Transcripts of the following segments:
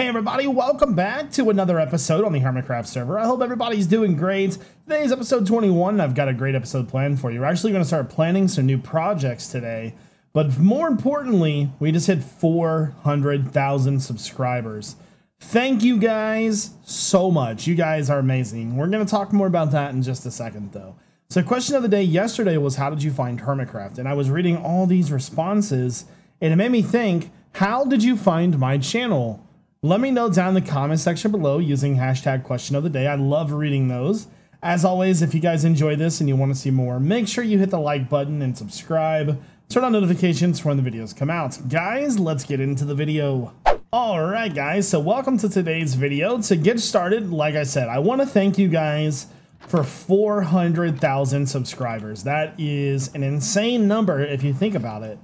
Hey everybody, welcome back to another episode on the Hermitcraft server. I hope everybody's doing great. Today's episode 21. I've got a great episode planned for you. We're actually going to start planning some new projects today. But more importantly, we just hit 400,000 subscribers. Thank you guys so much. You guys are amazing. We're going to talk more about that in just a second though. So question of the day yesterday was, how did you find Hermitcraft? And I was reading all these responses and it made me think, how did you find my channel? Let me know down in the comment section below using hashtag question of the day. I love reading those. As always, if you guys enjoy this and you want to see more, make sure you hit the like button and subscribe. Turn on notifications for when the videos come out. Guys, let's get into the video. Alright guys, so welcome to today's video. To get started, like I said, I want to thank you guys for 400,000 subscribers. That is an insane number if you think about it.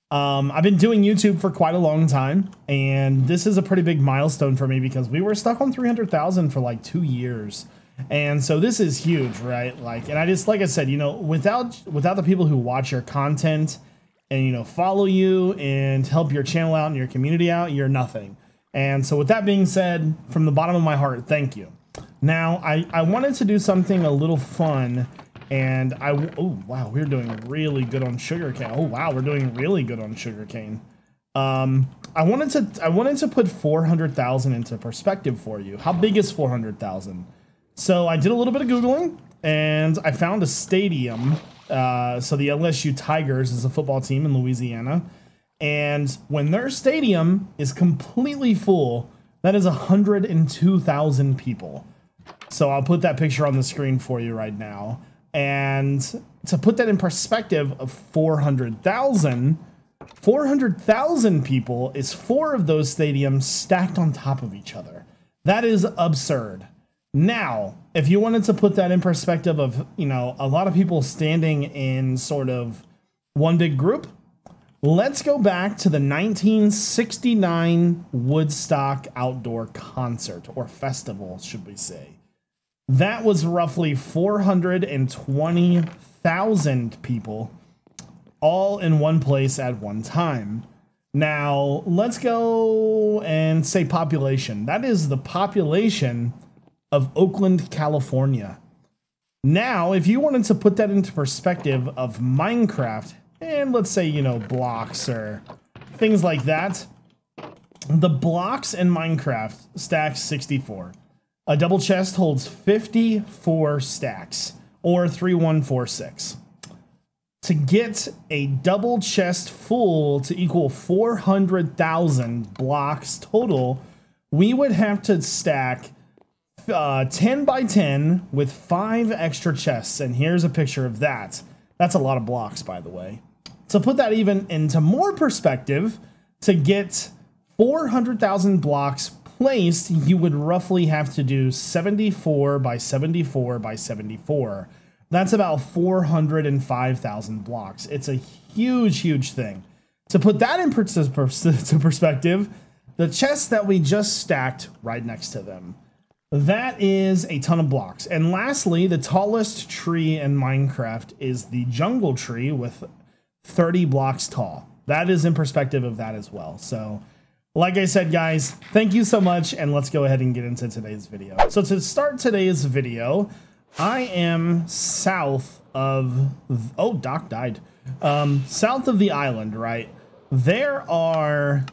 I've been doing YouTube for quite a long time, and this is a pretty big milestone for me because we were stuck on 300,000 for like 2 years. And so this is huge, right? Like, and I just, like I said, you know, without the people who watch your content and, you know, follow you and help your channel out and your community out, you're nothing. And so with that being said, from the bottom of my heart, thank you. Now, I wanted to do something a little fun. And oh wow, we're doing really good on sugarcane. Oh wow, we're doing really good on sugarcane. I wanted to put 400,000 into perspective for you. How big is 400,000? So I did a little bit of Googling and I found a stadium. So the LSU Tigers is a football team in Louisiana. And when their stadium is completely full, that is 102,000 people. So I'll put that picture on the screen for you right now. And to put that in perspective of 400,000 people is 4 of those stadiums stacked on top of each other. That is absurd. Now, if you wanted to put that in perspective of, you know, a lot of people standing in sort of one big group, let's go back to the 1969 Woodstock Outdoor Concert, or festival, should we say. That was roughly 420,000 people all in one place at one time. Now, let's go and say population. That is the population of Oakland, California. Now, if you wanted to put that into perspective of Minecraft, and let's say, you know, blocks or things like that, the blocks in Minecraft stack 64. A double chest holds 54 stacks, or 3146. To get a double chest full to equal 400,000 blocks total, we would have to stack 10 by 10 with 5 extra chests, and here's a picture of that. That's a lot of blocks, by the way. To put that even into more perspective, to get 400,000 blocks placed, you would roughly have to do 74 by 74 by 74. That's about 405,000 blocks. It's a huge, huge thing. To put that in perspective, the chests that we just stacked right next to them, that is a ton of blocks. And lastly, the tallest tree in Minecraft is the jungle tree with 30 blocks tall. That is in perspective of that as well. So like I said, guys, thank you so much, and let's go ahead and get into today's video. So to start today's video, I am south of, oh, Doc died. South of the island, right? There are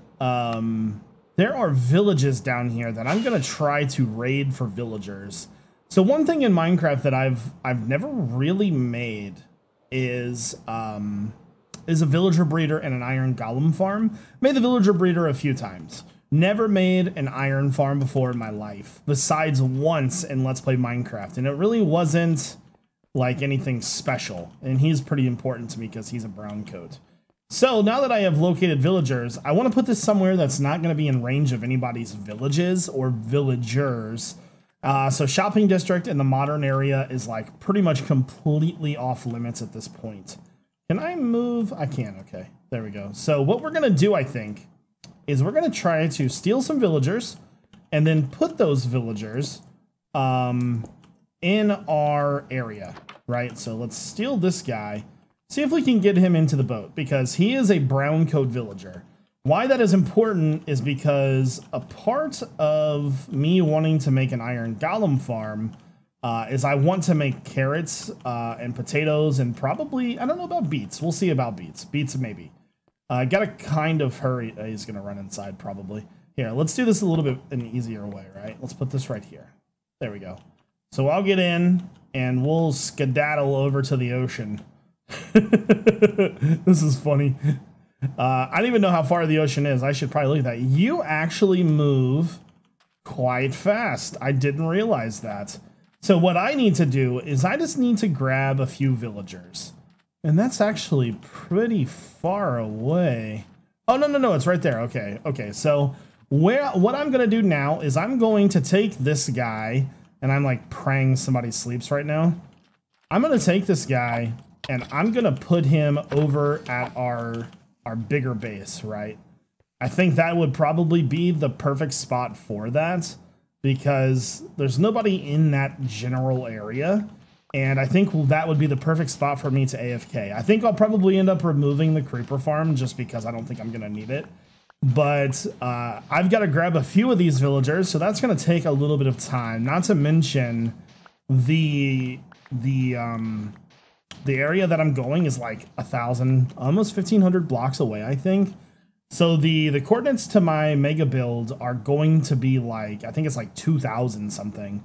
villages down here that I'm gonna try to raid for villagers. So one thing in Minecraft that I've never really made is a villager breeder and an iron golem farm. Made the villager breeder a few times. Never made an iron farm before in my life, besides once in Let's Play Minecraft, and it really wasn't like anything special, and he's pretty important to me because he's a brown coat. So now that I have located villagers, I want to put this somewhere that's not going to be in range of anybody's villages or villagers. So shopping district in the modern area is like pretty much completely off limits at this point. Can I move? I can. Okay, there we go. So what we're going to do, I think, is we're going to try to steal some villagers and then put those villagers in our area, right? So let's steal this guy. See if we can get him into the boat because he is a brown coat villager. Why that is important is because a part of me wanting to make an iron golem farm is I want to make carrots and potatoes and probably, I don't know about beets. We'll see about beets. Beets maybe. Gotta kind of hurry. He's gonna run inside probably. Here, let's do this a little bit an easier way, right? Let's put this right here. There we go. So I'll get in and we'll skedaddle over to the ocean. This is funny. I don't even know how far the ocean is. I should probably look at that. You actually move quite fast. I didn't realize that. So what I need to do is I just need to grab a few villagers. And that's actually pretty far away. Oh, no, it's right there. Okay, so what I'm going to do now is I'm going to take this guy, and I'm like praying somebody sleeps right now. I'm going to take this guy, and I'm going to put him over at our bigger base, right? I think that would probably be the perfect spot for that because there's nobody in that general area. And I think that would be the perfect spot for me to AFK. I think I'll probably end up removing the creeper farm just because I don't think I'm going to need it. But I've got to grab a few of these villagers, so that's going to take a little bit of time. Not to mention the area that I'm going is like 1,000, almost 1,500 blocks away, I think. So the coordinates to my mega build are going to be like, I think it's like 2,000 something.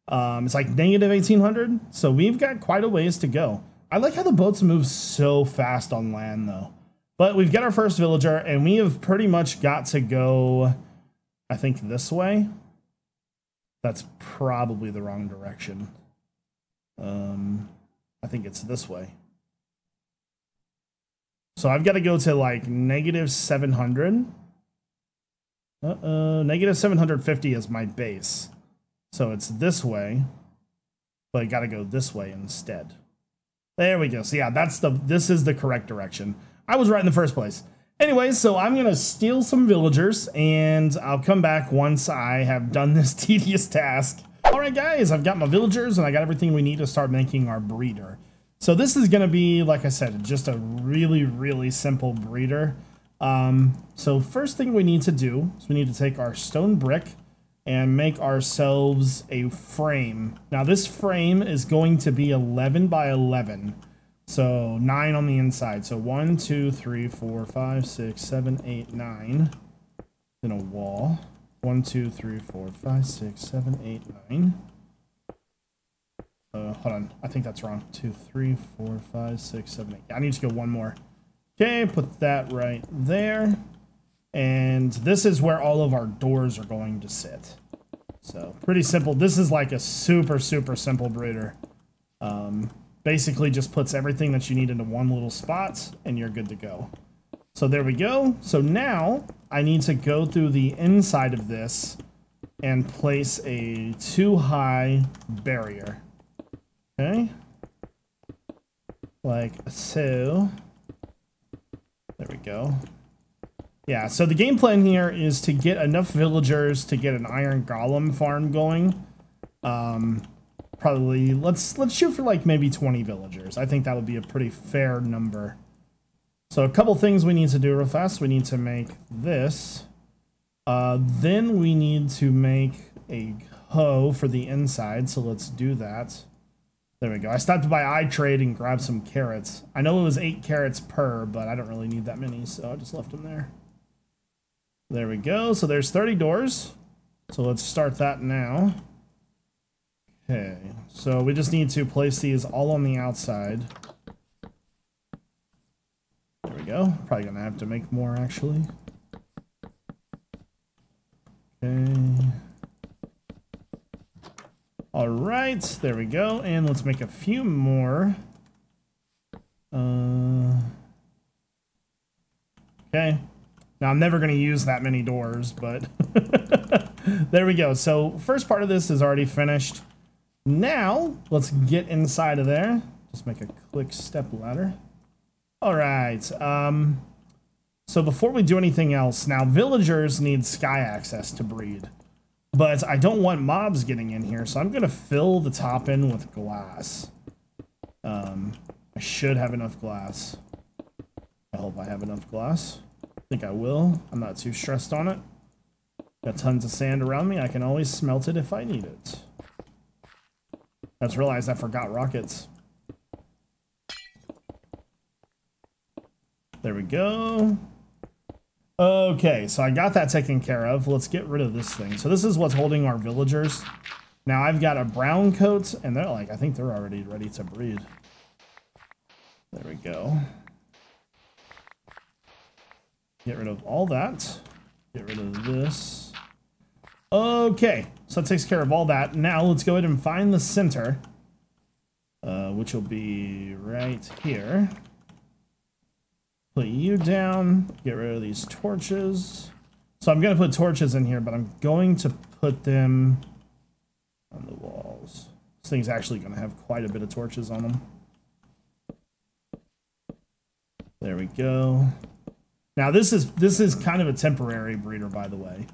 It's like negative 1,800. So we've got quite a ways to go. I like how the boats move so fast on land though. But we've got our first villager and we have pretty much got to go, I think this way. That's probably the wrong direction. I think it's this way. So I've got to go to like negative 700. Negative 750 is my base. So it's this way, but I got to go this way instead. There we go. So yeah, this is the correct direction. I was right in the first place. Anyway, so I'm going to steal some villagers and I'll come back once I have done this tedious task. All right, guys, I've got my villagers and I got everything we need to start making our breeder. So this is going to be, like I said, just a really, really simple breeder. So first thing we need to do is we need to take our stone brick and make ourselves a frame. Now this frame is going to be 11 by 11. So 9 on the inside. So 1, 2, 3, 4, 5, 6, 7, 8, 9. Then a wall. 1, 2, 3, 4, 5, 6, 7, 8, 9. Hold on. I think that's wrong. 2, 3, 4, 5, 6, 7, 8. I need to go one more. Okay, put that right there. And this is where all of our doors are going to sit. So pretty simple. This is like a super, super simple breeder. Basically just puts everything that you need into one little spot and you're good to go. So there we go. So now I need to go through the inside of this and place a 2-high barrier. Okay. Like so. There we go. Yeah, so the game plan here is to get enough villagers to get an iron golem farm going. Probably, let's shoot for like maybe 20 villagers. I think that would be a pretty fair number. So a couple things we need to do real fast. We need to make this. Then we need to make a hoe for the inside. So let's do that. There we go. I stopped by iTrade and grabbed some carrots. I know it was 8 carrots per, but I don't really need that many, so I just left them there. There we go. So there's 30 doors. So let's start that now. Okay, so we just need to place these all on the outside. There we go. Probably gonna have to make more actually. Okay. All right, there we go. And let's make a few more. Okay. Now I'm never gonna use that many doors, but there we go. So first part of this is already finished. Now, let's get inside of there. Just make a quick step ladder. All right. So before we do anything else, now villagers need sky access to breed. But I don't want mobs getting in here, so I'm going to fill the top in with glass. I should have enough glass. I hope I have enough glass. think I will. I'm not too stressed on it. Got tons of sand around me. I can always smelt it if I need it. I just realized I forgot rockets. There we go. Okay, so I got that taken care of. Let's get rid of this thing. So this is what's holding our villagers. Now I've got a brown coat, and they're like, I think they're already ready to breed. There we go. Get rid of all that. Get rid of this. Okay, so that takes care of all that. Now let's go ahead and find the center, which will be right here. Put you down. Get rid of these torches. So I'm going to put torches in here, but I'm going to put them on the walls. This thing's actually going to have quite a bit of torches on them. There we go. Now this is kind of a temporary breeder, by the way.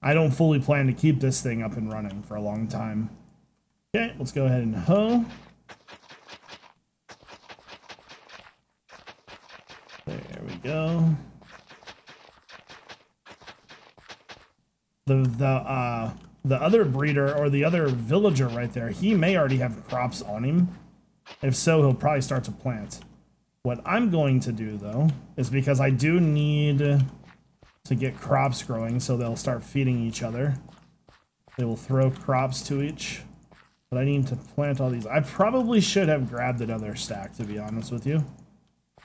I don't fully plan to keep this thing up and running for a long time. Okay, let's go ahead and hoe. There we go. The other breeder, or the other villager right there, he may already have crops on him. If so, he'll probably start to plant. What I'm going to do, though, is because I do need to get crops growing, so they'll start feeding each other. They will throw crops to each. But I need to plant all these. I probably should have grabbed another stack, to be honest with you.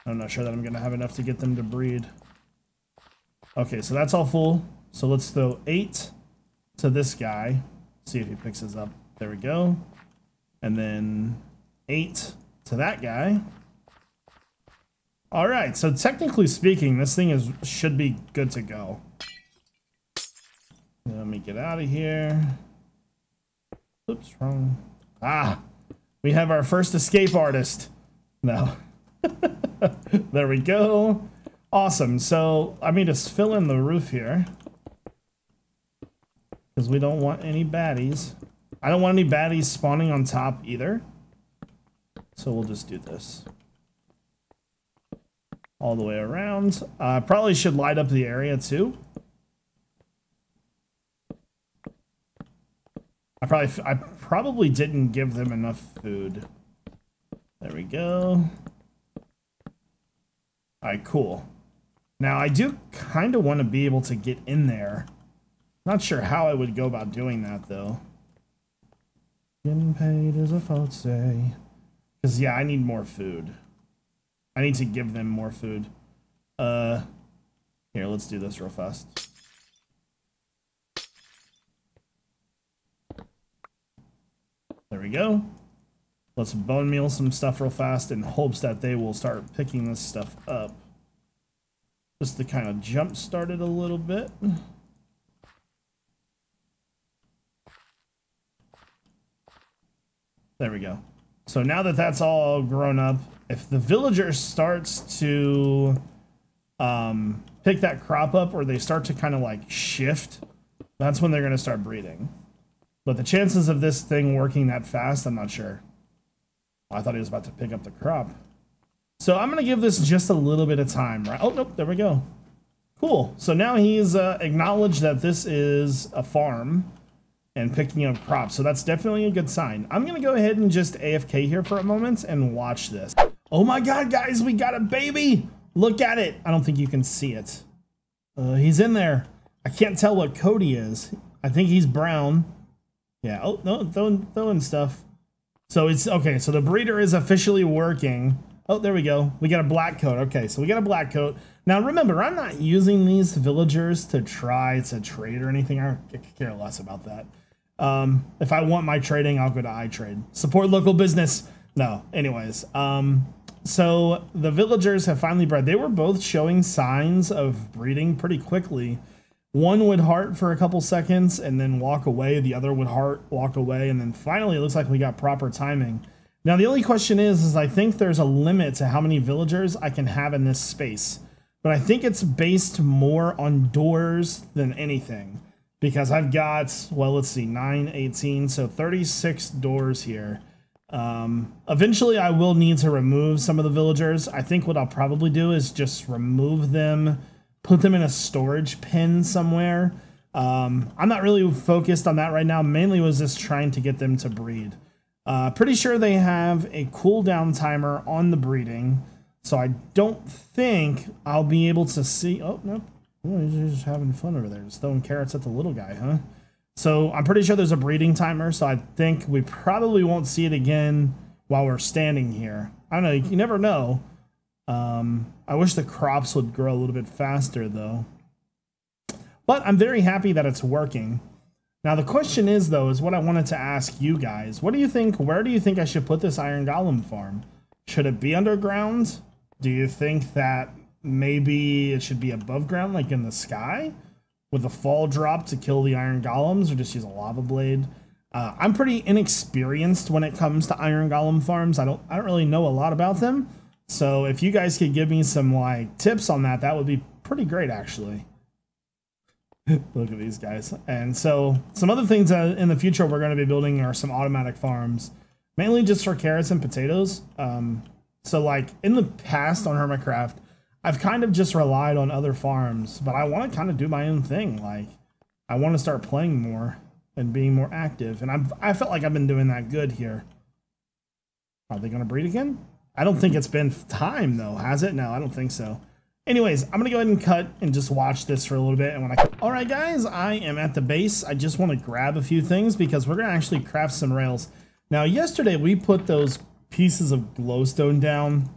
I'm not sure that I'm going to have enough to get them to breed. Okay, so that's all full. So let's throw 8 to this guy. See if he picks us up. There we go. And then 8 to that guy. All right, so technically speaking, this thing should be good to go. Let me get out of here. Oops, wrong. Ah, we have our first escape artist. No. There we go. Awesome. So let me just fill in the roof here, because we don't want any baddies. I don't want any baddies spawning on top either. So we'll just do this all the way around. Probably should light up the area too. I probably didn't give them enough food. There we go. All right, cool. Now I do kind of want to be able to get in there. Not sure how I would go about doing that though. Getting paid is a forte. Because yeah, I need more food. I need to give them more food. Here, let's do this real fast. There we go. Let's bone meal some stuff real fast in hopes that they will start picking this stuff up. Just to kind of jump start it a little bit. There we go. So now that that's all grown up, if the villager starts to pick that crop up, or they start to kind of like shift, that's when they're going to start breeding. But the chances of this thing working that fast, I'm not sure. I thought he was about to pick up the crop. So I'm going to give this just a little bit of time, right? Oh, nope, there we go. Cool. So now he's acknowledged that this is a farm and picking up crops. So that's definitely a good sign. I'm going to go ahead and just AFK here for a moment and watch this. Oh my God, guys, we got a baby. Look at it. I don't think you can see it. He's in there. I can't tell what coat he is. I think he's brown. Yeah. Oh, no, throwing stuff. So it's okay. So the breeder is officially working. Oh, there we go. We got a black coat. Okay, so we got a black coat. Now remember, I'm not using these villagers to try to trade or anything. I care less about that. If I want my trading, I'll go to iTrade. Support local business. No, anyways. So the villagers have finally bred. They were both showing signs of breeding pretty quickly. One would heart for a couple seconds and then walk away. The other would heart, walk away, and then finally it looks like we got proper timing. Now the only question is I think there's a limit to how many villagers I can have in this space. But I think it's based more on doors than anything. Because I've got, well, let's see, 9, 18, so 36 doors here. Eventually I will need to remove some of the villagers. I think what I'll probably do is just remove them put them in a storage bin somewhere. I'm not really focused on that right now. Mainly was just trying to get them to breed. Pretty sure they have a cooldown timer on the breeding, so I don't think I'll be able to see. Oh, nope. Oh, he's just having fun over there, just throwing carrots at the little guy, huh? So I'm pretty sure there's a breeding timer, so I think we probably won't see it again while we're standing here. I don't know, you never know. I wish the crops would grow a little bit faster, though. But I'm very happy that it's working. Now, the question is, though, is what I wanted to ask you guys. What do you think, where do you think I should put this iron golem farm? Should it be underground? Do you think that maybe it should be above ground, like in the sky, with a fall drop to kill the iron golems, or just use a lava blade? I'm pretty inexperienced when it comes to iron golem farms. I don't really know a lot about them. So if you guys could give me some like tips on that, that would be pretty great, actually. Look at these guys. And so some other things in the future we're going to be building are some automatic farms, mainly just for carrots and potatoes. So like in the past on Hermitcraft, I've kind of just relied on other farms, but I want to kind of do my own thing. Like, I want to start playing more and being more active, and I felt like I've been doing that good here. Are they going to breed again? I don't think it's been time, though, has it? No, I don't think so. Anyways, I'm going to go ahead and cut and just watch this for a little bit. And when all right, guys, I am at the base. I just want to grab a few things because we're going to actually craft some rails. Now, yesterday we put those pieces of glowstone down.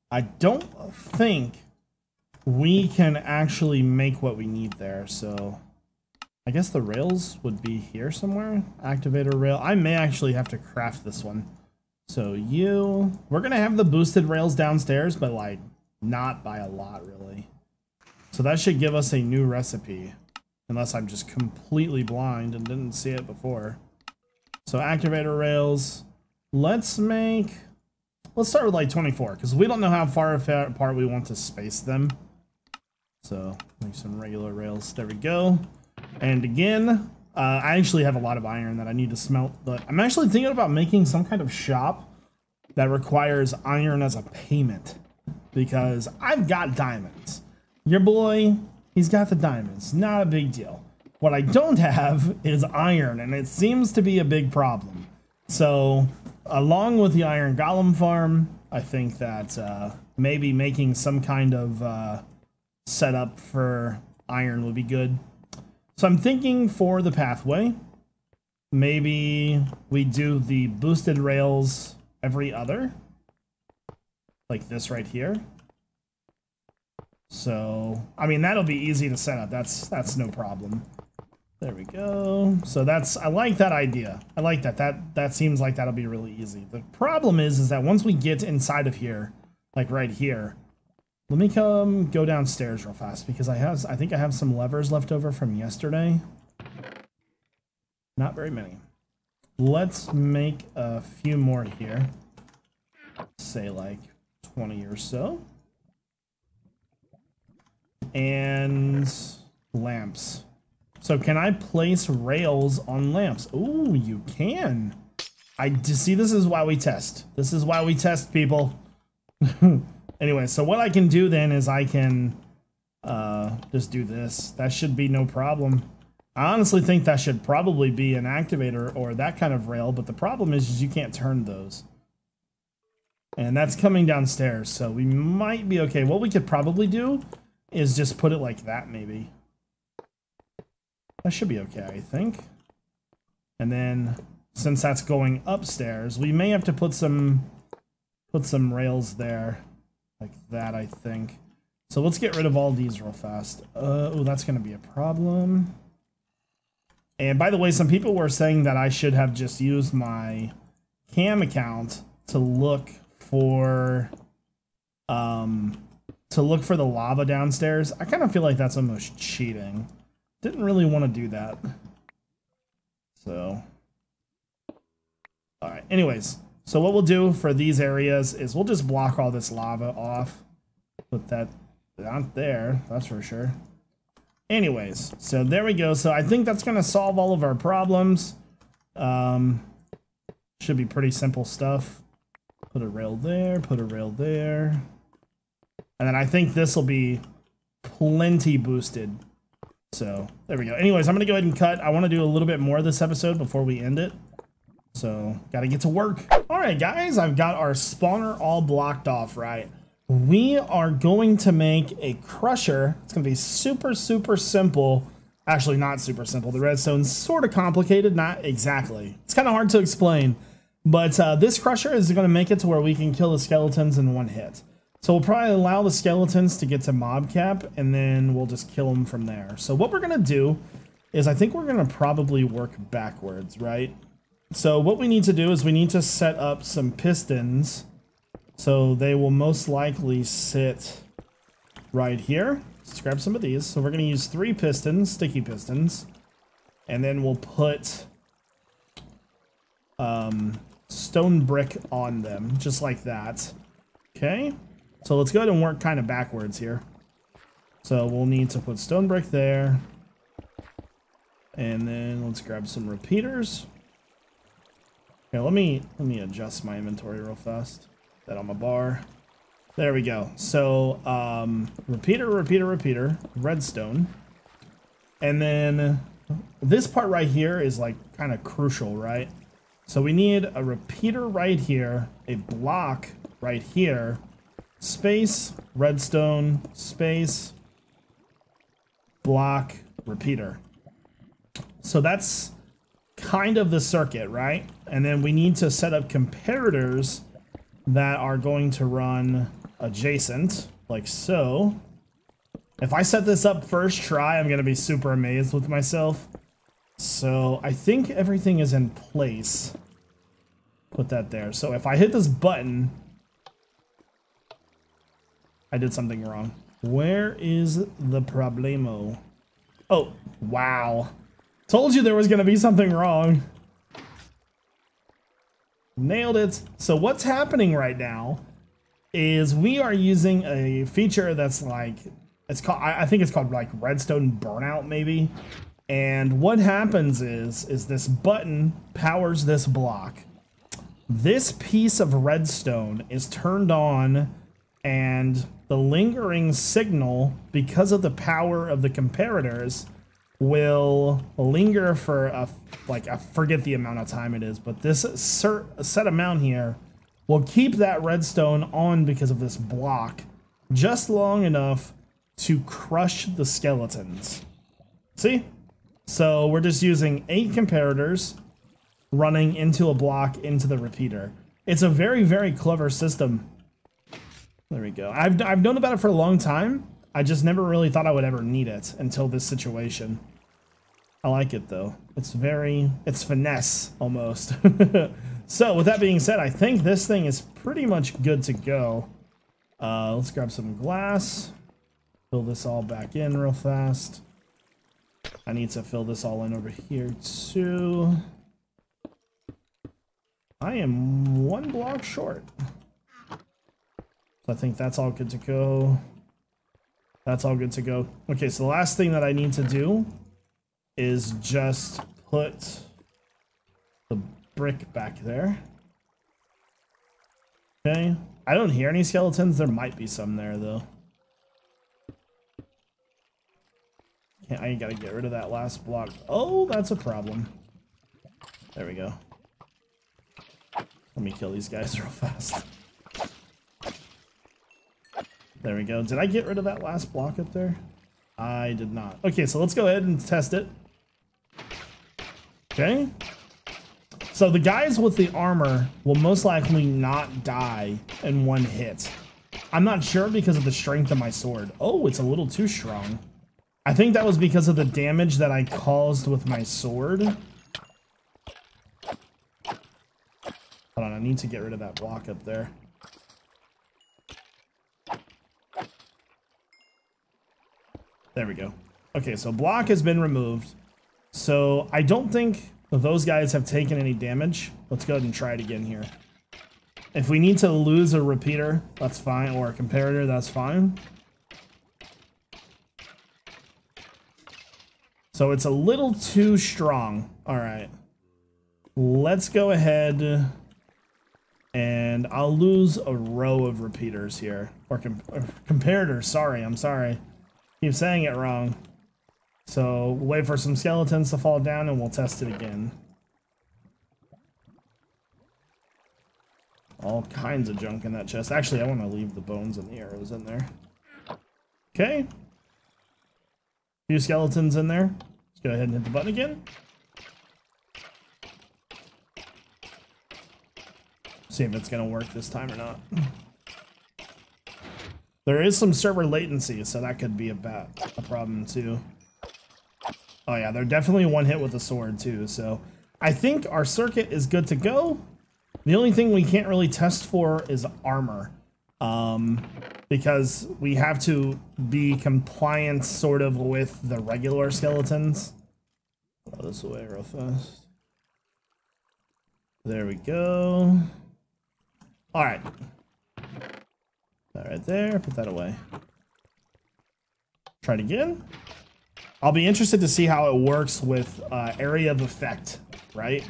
I don't think we can actually make what we need there, so I guess the rails would be here somewhere. Activator rail. I may actually have to craft this one. So we're gonna have the boosted rails downstairs, but like not by a lot really. So that should give us a new recipe, unless I'm just completely blind and didn't see it before. So activator rails. Let's start with like 24, because we don't know how far apart we want to space them. So, make some regular rails. There we go. And again, I actually have a lot of iron that I need to smelt, but I'm actually thinking about making some kind of shop that requires iron as a payment, because I've got diamonds. Your boy, he's got the diamonds. Not a big deal. What I don't have is iron, and it seems to be a big problem. So, along with the iron golem farm, I think that maybe making some kind of setup for iron would be good. So I'm thinking for the pathway, maybe we do the boosted rails every other, like this right here. So I mean, that'll be easy to set up. That's no problem. There we go. So I like that idea. I like that. That seems like that'll be really easy. The problem is that once we get inside of here, like right here, let me go downstairs real fast, because I think I have some levers left over from yesterday. Not very many. Let's make a few more here. Say like 20 or so. And lamps. So can I place rails on lamps? Oh, you can. See, this is why we test. This is why we test, people. Anyway, so what I can do then is I can just do this. That should be no problem. I honestly think that should probably be an activator or that kind of rail, but the problem is you can't turn those. And that's coming downstairs, so we might be okay. What we could probably do is just put it like that, maybe. That should be okay, I think. And then, since that's going upstairs, we may have to put some rails there. Like that, I think. So let's get rid of all these real fast. Oh, that's going to be a problem. And by the way, some people were saying that I should have just used my cam account to look for the lava downstairs. I kind of feel like that's almost cheating. Didn't really want to do that. So, all right. Anyways. So what we'll do for these areas is we'll just block all this lava off. Put that out there, that's for sure. Anyways, so there we go. So I think that's going to solve all of our problems. Should be pretty simple stuff. Put a rail there, put a rail there. And then I think this will be plenty boosted. So there we go. Anyways, I'm gonna go ahead and cut. I want to do a little bit more of this episode before we end it. So gotta get to work. All right, guys, I've got our spawner all blocked off, right? We are going to make a crusher. It's gonna be super, super simple. Actually, not super simple. The redstone's sort of complicated, not exactly. It's kind of hard to explain, but this crusher is gonna make it to where we can kill the skeletons in one hit. So we'll probably allow the skeletons to get to mob cap, and then we'll just kill them from there. So what we're gonna do is I think we're gonna probably work backwards, right? So what we need to do is we need to set up some pistons. So they will most likely sit right here. Let's grab some of these. So we're going to use 3 pistons, sticky pistons. And then we'll put stone brick on them, just like that. Okay. So let's go ahead and work kind of backwards here. So we'll need to put stone brick there. And then let's grab some repeaters. Okay, let me adjust my inventory real fast. That on my bar. There we go. So repeater, redstone. And then this part right here is like kind of crucial, right? So we need a repeater right here, a block right here, space, redstone, space, block, repeater. So that's kind of the circuit, right? And then we need to set up comparators that are going to run adjacent, like so. If I set this up first try, I'm going to be super amazed with myself. So I think everything is in place. Put that there. So if I hit this button, I did something wrong. Where is the problemo? Oh, wow. Told you there was going to be something wrong. Nailed it. So what's happening right now is we are using a feature that's like, it's called, I think it's called like Redstone Burnout maybe. And what happens is this button powers this block. This piece of redstone is turned on, and the lingering signal, because of the power of the comparators, will linger for I forget the amount of time it is, but this set amount here will keep that redstone on because of this block just long enough to crush the skeletons. See? So we're just using 8 comparators running into a block into the repeater. It's a very, very clever system. There we go. I've known about it for a long time. I just never really thought I would ever need it until this situation. I like it though. It's finesse almost. So with that being said, I think this thing is pretty much good to go. Let's grab some glass. Fill this all back in real fast. I need to fill this all in over here too. I am 1 block short. So I think that's all good to go. That's all good to go. Okay, so the last thing that I need to do is just put the brick back there. Okay. I don't hear any skeletons. There might be some there, though. Okay, I gotta get rid of that last block. Oh, that's a problem. There we go. Let me kill these guys real fast. There we go. Did I get rid of that last block up there? I did not. Okay, so let's go ahead and test it. Okay. So the guys with the armor will most likely not die in 1 hit. I'm not sure because of the strength of my sword. Oh, it's a little too strong. I think that was because of the damage that I caused with my sword. Hold on, I need to get rid of that block up there. There we go. Okay, so block has been removed. So I don't think those guys have taken any damage. Let's go ahead and try it again here. If we need to lose a repeater, that's fine, or a comparator, that's fine. So it's a little too strong. All right. Let's go ahead and I'll lose a row of repeaters here. Or comparators, sorry, I'm sorry. Keep saying it wrong. So we'll wait for some skeletons to fall down and we'll test it again. All kinds of junk in that chest. Actually, I want to leave the bones and the arrows in there. Okay. Few skeletons in there. Let's go ahead and hit the button again. See if it's going to work this time or not. There is some server latency, so that could be a problem too. Oh yeah, they're definitely one hit with a sword too, so I think our circuit is good to go. The only thing we can't really test for is armor, because we have to be compliant sort of with the regular skeletons. Throw this away real fast. There we go. All right. That right there, put that away. Try it again. I'll be interested to see how it works with area of effect, right?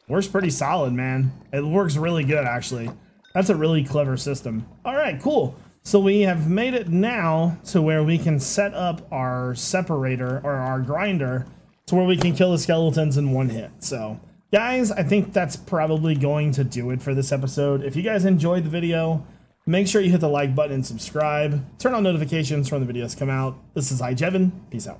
Works pretty solid, man. It works really good, actually. That's a really clever system. All right, cool. So we have made it now to where we can set up our separator or our grinder to where we can kill the skeletons in one hit. So guys, I think that's probably going to do it for this episode. If you guys enjoyed the video, make sure you hit the like button and subscribe. Turn on notifications when the videos come out. This is iJevin. Peace out.